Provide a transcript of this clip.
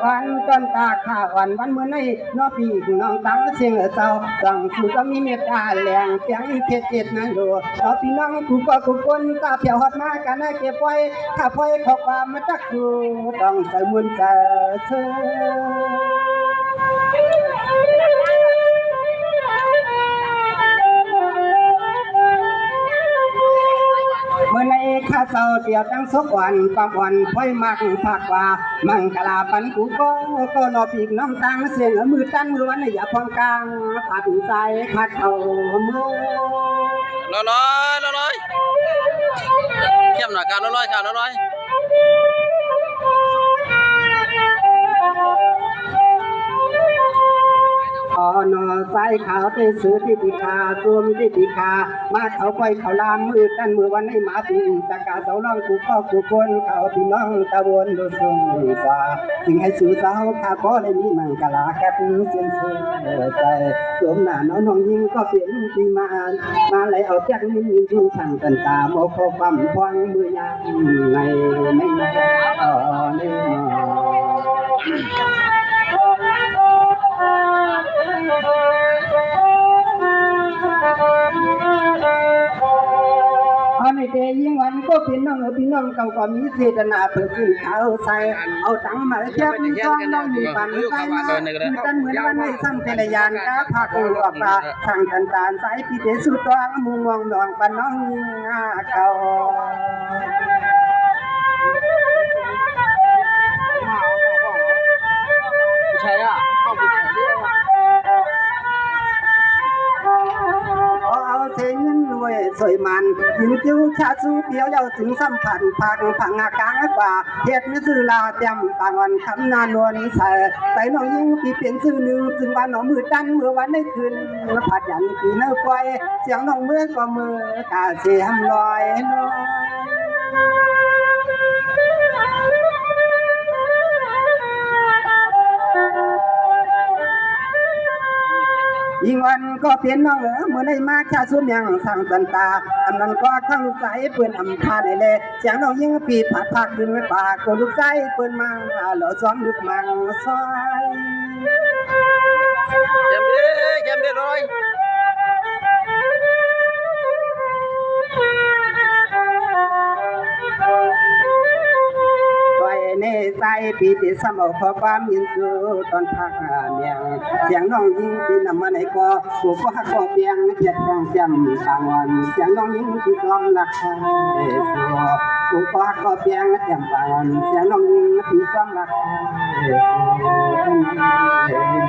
อ่อนต้นตาข้าอ่อนวันเมื่อในนอปีน้องตั้งเสียงเศร้าตั้งสู่ก็มีเมตตาแรงเสียงเจ็ดนั้นดูเราพี่น้องกูก็กูคนตาเพียวฮอดมากันเก็บไว้ถ้าพอยขอความมาตักดูต้องใส่มุนใจเธอเมื่อในข้าเศร้าเดียวตั้งสกวันความวันค่อยมักผักว่ามังกลาปันกูก็รอปีกน้องตังเสียงมือตั้งล้วนอย่าพองกลางผัดใส่ผัดเอามือร้อยเข้มหน่อยการร้อยนอสายขาวเป็นซื้อที่ติคาตัวมีที่ติคามาเขาไปเขาลามมือกันมือวันให้หมาตีตะกาเสาล่องกูก็กูคนเขาพี่น้องตะวนดูสุ่มสาจึงให้สู่สาวข้าก็ได้มีมังกลาแค่ปืนเสียงเสือใจสวมหน้าน้องยิงก็เปลี่ยนปีมาเลยเอาแจ้งยิงชูสั่งกันตาโมโคความพวงมือยางในอันนี้เดียยิ่งวันก็พี่น้องเก่าก็มีเจตนาเพื่อขึ้นเขาใส่เอาตังมาเทียบซ้องน้องมีปันใส่มาคือตั้งเหมือนวันไม่ซ้ำเทเลยานก้าพากูออกมาสั่งกันตาใส่พี่เดสุดตัวมุงมองนองปันน้องเก่าใช่อ่ะเอาเส้นรวยสวยมันยิงจิ้วชาสูเดียวเย้าถึงสัมผัสพังกลางกว่าเฮ็ดไม่ซื้อลาเต็มต่างวันคำนานวลใส่น้องยิงที่เปลี่ยนชื่อหนึ่งซึ่งวันน้องมือตั้งเมื่อวันได้คืนผัดยันที่เนื้อควายเสียงน้องมือก็มือกาเสียมลอยน้องยิ่งวันก็เปลี่ยนน้องเมื่อได้มาชาสุนยังสั่งสันตาอันนั้นก็ข้างลูกใจเปื่อนอำพาได้เลยเสียงน้องยิ่งปีผัดผักขึ้นไว้ปากก็ลูกใจเปื่อนมังหล่อซ้อมลึกมังซอยเข้มดีร้อยในใจปีติสมองขอความยินสูตอนพักเมียงเสียงน้องยิงที่นำมาในกอกูก็หักกอเพียงเพียรแรงจำกลางวันเสียงน้องยิงที่ซ้อมรักใครสัวกูก็หักกอเพียงจำกลางวันเสียงน้องยิงที่ซ้อมรักใครสัว